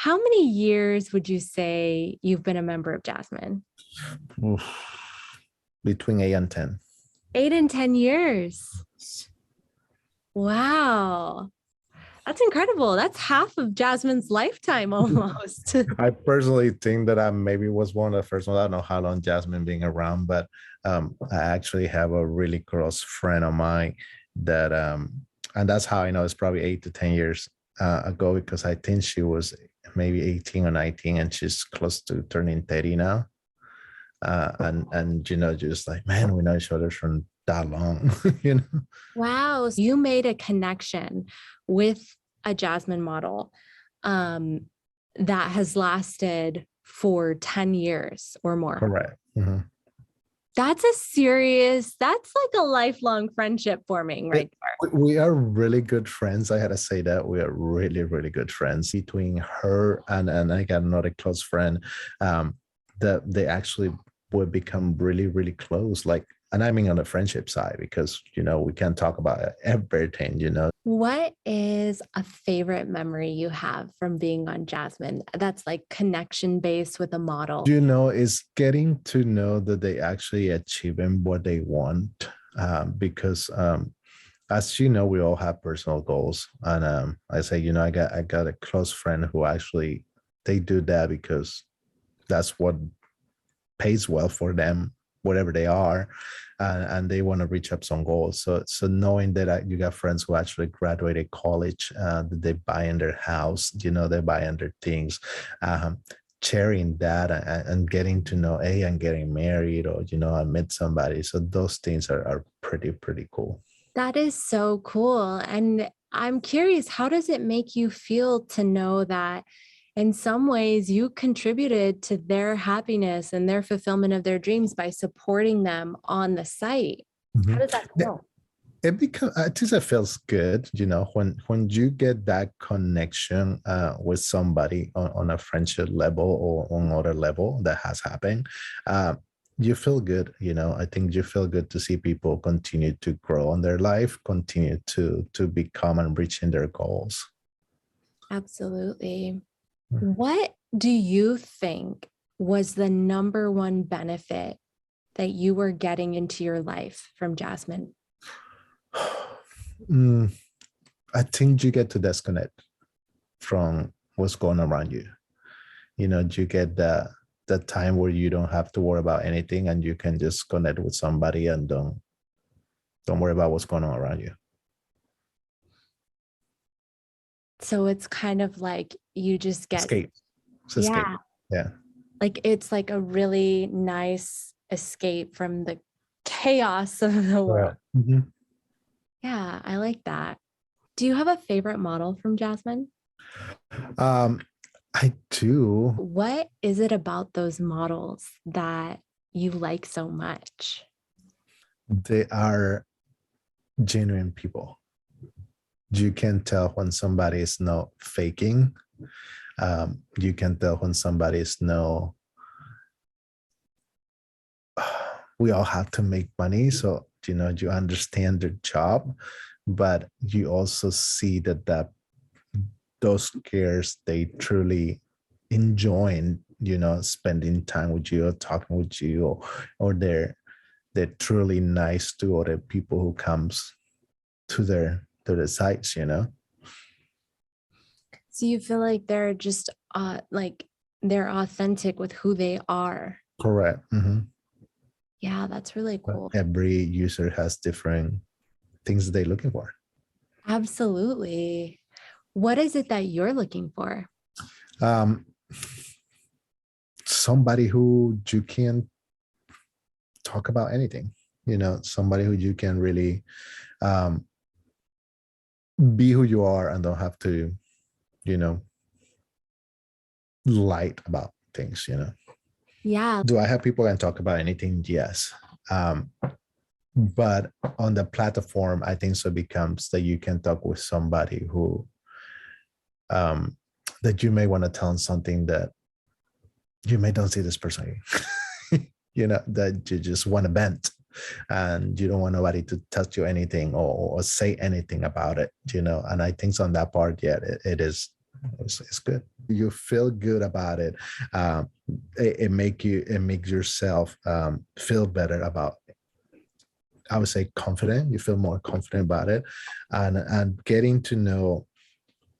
How many years would you say you've been a member of Jasmine? Oof. Between 8 and 10. 8 and 10 years. Wow. That's incredible. That's half of Jasmine's lifetime almost. I personally think that I maybe was one of the first ones. I don't know how long Jasmine being around, but I actually have a really close friend of mine that, and that's how I know it's probably 8 to 10 years ago, because I think she was maybe 18 or 19 and she's close to turning 30 now. And just like, man, we know each other from that long, you know. Wow. So you made a connection with a Jasmine model that has lasted for 10 years or more. Correct. Mm-hmm. That's like a lifelong friendship forming right there. We are really good friends. I had to say that we are really, really good friends. Between her and I got another close friend, that they actually would become really, really close. Like, and I mean on the friendship side, because, we can't talk about everything. What is a favorite memory you have from being on Jasmine that's like connection based with a model? Is getting to know that they actually achieving what they want. Because as you know, we all have personal goals. And I say, I got a close friend who actually, they do that because that's what pays well for them, whatever they are, and they want to reach up some goals. So knowing that you got friends who actually graduated college, that they buy in their house, they buy in their things, sharing that and getting to know, hey, I'm getting married, or I met somebody. So those things are pretty cool. That is so cool. And I'm curious, how does it make you feel to know that in some ways you contributed to their happiness and their fulfillment of their dreams by supporting them on the site? Mm-hmm. How does that feel? It feels good, when you get that connection with somebody on a friendship level or on other level that has happened. You feel good, I think you feel good to see people continue to grow in their life, continue to become and reaching their goals. Absolutely. What do you think was the number one benefit that you were getting into your life from Jasmine? I think you get to disconnect from what's going on around you. You get the time where you don't have to worry about anything, and you can just connect with somebody and don't worry about what's going on around you. So it's kind of like you just get escape. Yeah. Like it's like a really nice escape from the chaos of the world. Mm-hmm. Yeah, I like that. Do you have a favorite model from Jasmine? I do. What is it about those models that you like so much? They are genuine people. You can tell when somebody is not faking. You can tell when somebody is we all have to make money. So, you understand their job, but you also see that those cares, they truly enjoying, spending time with you or talking with you, or they're truly nice to other people who comes to the sites, So you feel like they're just they're authentic with who they are. Correct. Mm-hmm. Yeah, that's really cool. Every user has different things that they're looking for. Absolutely. What is it that you're looking for? Somebody who you can talk about anything, somebody who you can really be who you are and don't have to, light about things, Yeah. Do I have people and talk about anything? Yes. But on the platform, I think so becomes that you can talk with somebody who that you may want to tell something that you may don't see this person, that you just want to vent and you don't want nobody to touch you anything or say anything about it, and I think on that part, yeah, it is It's good. You feel good about it. Um, it makes yourself feel better about, I would say, confident. You feel more confident about it, and getting to know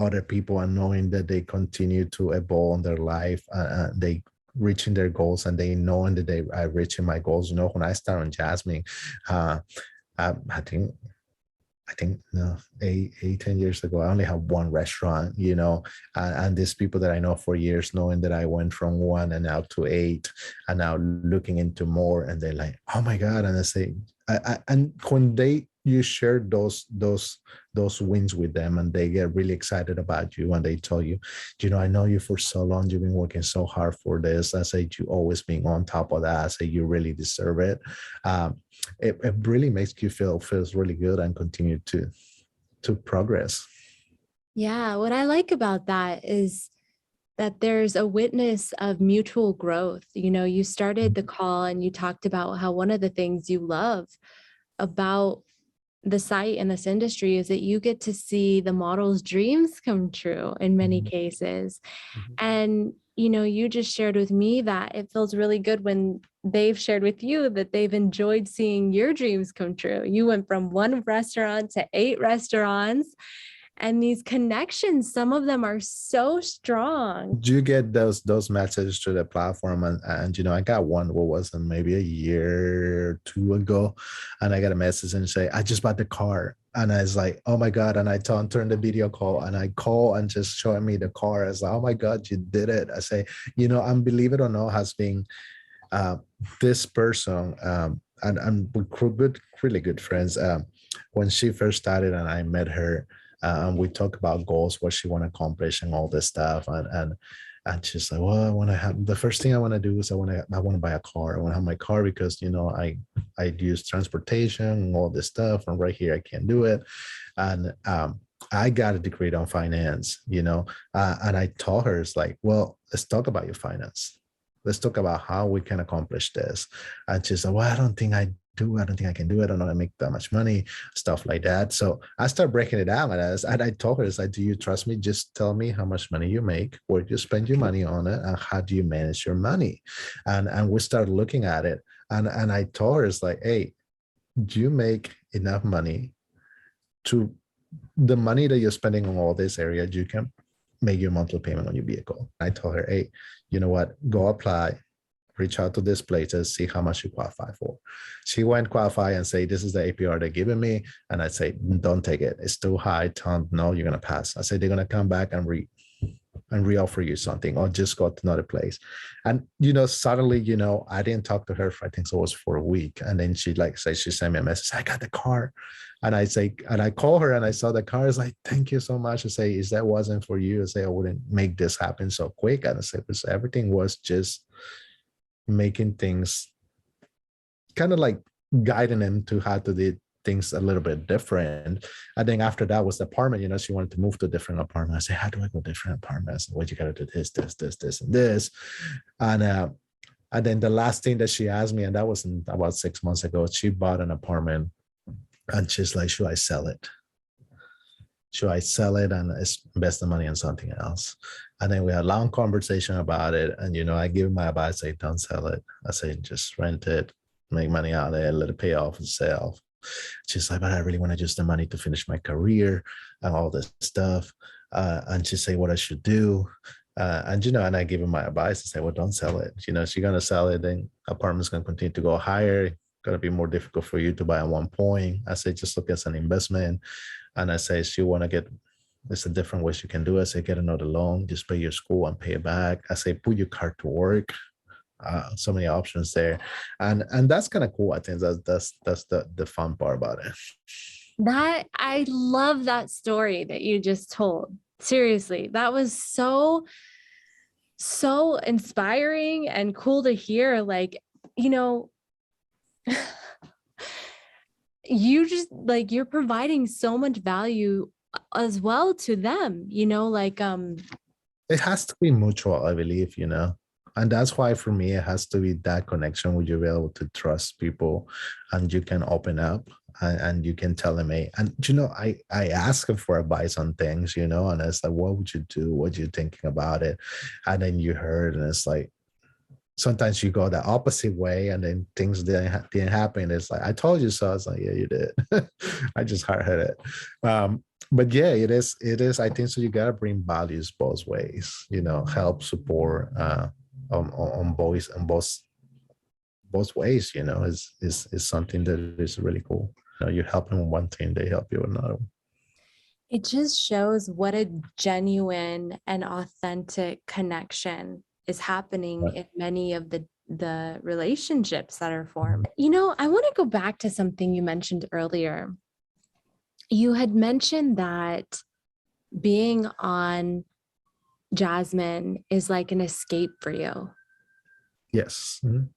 other people and knowing that they continue to evolve in their life, they reaching their goals, and they knowing that they are reaching my goals. You know, when I started on Jasmine, uh, I think no, 10 years ago, I only had one restaurant, you know, and these people that I know for years, knowing that I went from one and now to eight, and now looking into more, and they're like, oh my God. And I say, and when you share those wins with them, and they get really excited about you, and they tell you, you know, I know you for so long, you've been working so hard for this. I say, you always being on top of that. I say, you really deserve it. It really makes you feels really good and continue to progress. Yeah, what I like about that is that there's a witness of mutual growth. You know, you started the call and you talked about how one of the things you love about the site and this industry is that you get to see the model's dreams come true in many Mhm. cases. Mhm. And, you know, you just shared with me that it feels really good when they've shared with you that they've enjoyed seeing your dreams come true. You went from one restaurant to 8 restaurants, and these connections, some of them are so strong. Do you get those messages to the platform? And you know, I got one, what was it, maybe a year or two ago, and I got a message and say, I just bought the car. And I was like, oh my God. And I turn the video call, and I call and just showing me the car. I was like, oh my God, you did it. I say, you know, and believe it or not, has been uh, this person, and we're good, really good friends. When she first started and I met her, and we talk about goals, what she want to accomplish, and all this stuff, and she's like, well, I want to have, the first thing I want to do is I want to buy a car. I want to have my car because, you know, I use transportation and all this stuff, and right here I can't do it. And I got a degree on finance, you know, and I told her, it's like, well, let's talk about your finance. Let's talk about how we can accomplish this. And she said, well, I don't think I do. I don't think I can do it. I don't know, I make that much money, stuff like that. So I start breaking it down. And I told her, it's like, do you trust me? Just tell me how much money you make, where do you spend your money on it, and how do you manage your money? And we start looking at it. And I told her, it's like, hey, do you make enough money to, the money that you're spending on all this area, you can make your monthly payment on your vehicle? I told her, hey, you know what, go apply, reach out to these places, see how much you qualify for. She went qualify and say, this is the APR they're giving me. And I say, don't take it. It's too high. Tell them, no, you're going to pass. I say, they're going to come back and reoffer you something, or just go to another place. And, you know, suddenly, you know, I didn't talk to her for, I think so it was for a week. And then she like say, she sent me a message, I got the car. And I say, and I call her and I saw the car. Is like, thank you so much. I say, is that wasn't for you? I say, I wouldn't make this happen so quick. And I say, because everything was just making things kind of like guiding them to how to do things a little bit different. I think after that was the apartment, you know, she wanted to move to a different apartment. I said, how do I go different apartments? Well, you got to do this, and this. And then the last thing that she asked me, and that was about 6 months ago, she bought an apartment, and she's like, should I sell it? Should I sell it and invest the money in something else? And then we had a long conversation about it. And, you know, I give my advice, I say, don't sell it. I say, just rent it, make money out of it, let it pay off itself. She's like, but I really want to use the money to finish my career and all this stuff. And she say what I should do. And, you know, and I give her my advice and say, well, don't sell it. You know, she's going to sell it, then apartment's going to continue to go higher. Going to be more difficult for you to buy at one point. I say, just look as an investment. And I say, if you want to get, there's a different ways you can do it. I say, get another loan, just pay your school and pay it back. I say, put your car to work. So many options there. And that's kind of cool. I think that's the fun part about it. That I love that story that you just told. Seriously, that was so inspiring and cool to hear. Like, you know, you just like you're providing so much value as well to them, you know, like It has to be mutual, I believe, you know. And that's why for me, it has to be that connection where you're able to trust people and you can open up. and you can tell them, hey, and you know, I ask them for advice on things, you know, and it's like, what would you do? What you thinking about it? And then you heard, and it's like sometimes you go the opposite way, and then things didn't happen. It's like, I told you so. It's like, yeah, you did. I just hard headed. But yeah, it is. I think so. You gotta bring values both ways. You know, help support on both ways. You know, is something that is really cool. You know, you help them with one thing, they help you with another one. It just shows what a genuine and authentic connection is happening Right. in many of the relationships that are formed. You know, I want to go back to something you mentioned earlier. You had mentioned that being on Jasmine is like an escape for you. Yes. Mhm.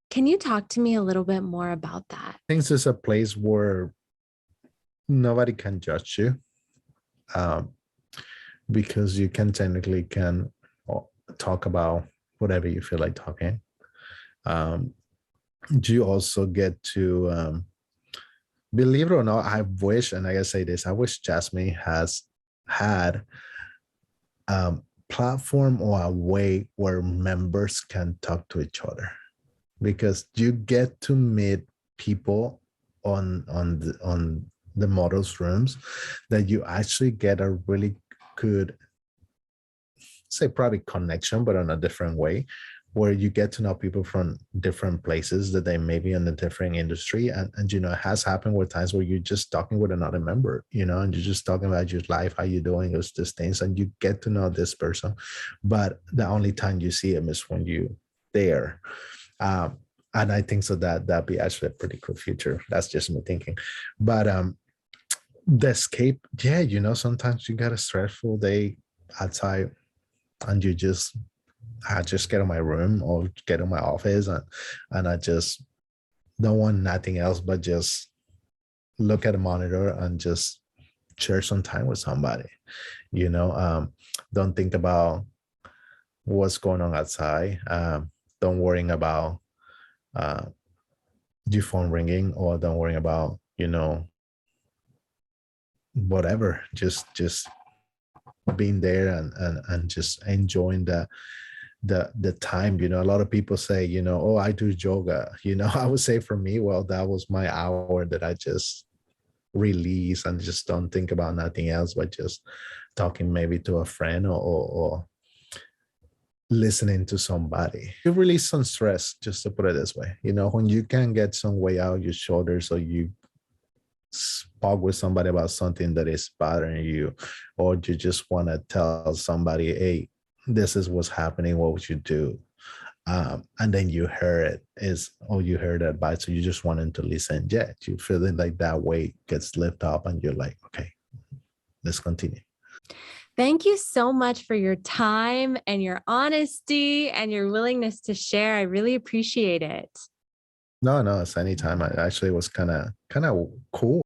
Can you talk to me a little bit more about that? Things is a place where nobody can judge you, um, because you can technically can talk about whatever you feel like talking. Um, you also get to, believe it or not, I wish, and I gotta say this, I wish Jasmine has had platform or a way where members can talk to each other, because you get to meet people on the models rooms that you actually get a really good, say, probably connection, but on a different way, where you get to know people from different places that they may be in a different industry. And you know, it has happened with times where you're just talking with another member, you know, and you're just talking about your life, how you doing, those things, and you get to know this person. But the only time you see him is when you there. Um, and I think so that'd be actually a pretty cool future. That's just me thinking. But the escape, yeah, you know, sometimes you got a stressful day outside, and I just get in my room or get in my office, and I just don't want nothing else but just look at a monitor and just share some time with somebody. You know, don't think about what's going on outside. Don't worrying about uh, your phone ringing, or don't worry about, you know, whatever. Just being there, and just enjoying the time. You know, a lot of people say, you know, oh, I do yoga. You know, I would say for me, well, that was my hour that I just release and just don't think about nothing else but just talking maybe to a friend, or listening to somebody. You release some stress, just to put it this way. You know, when you can get some way out your shoulders, or you spoke with somebody about something that is bothering you, or you just want to tell somebody, hey, this is what's happening, what would you do? And then you hear it is, oh, you heard advice, so you just wanted to listen. Yet you feeling like that weight gets lifted up, and you're like, okay, let's continue. Thank you so much for your time and your honesty and your willingness to share. I really appreciate it. No, it's anytime. I actually was kind of cool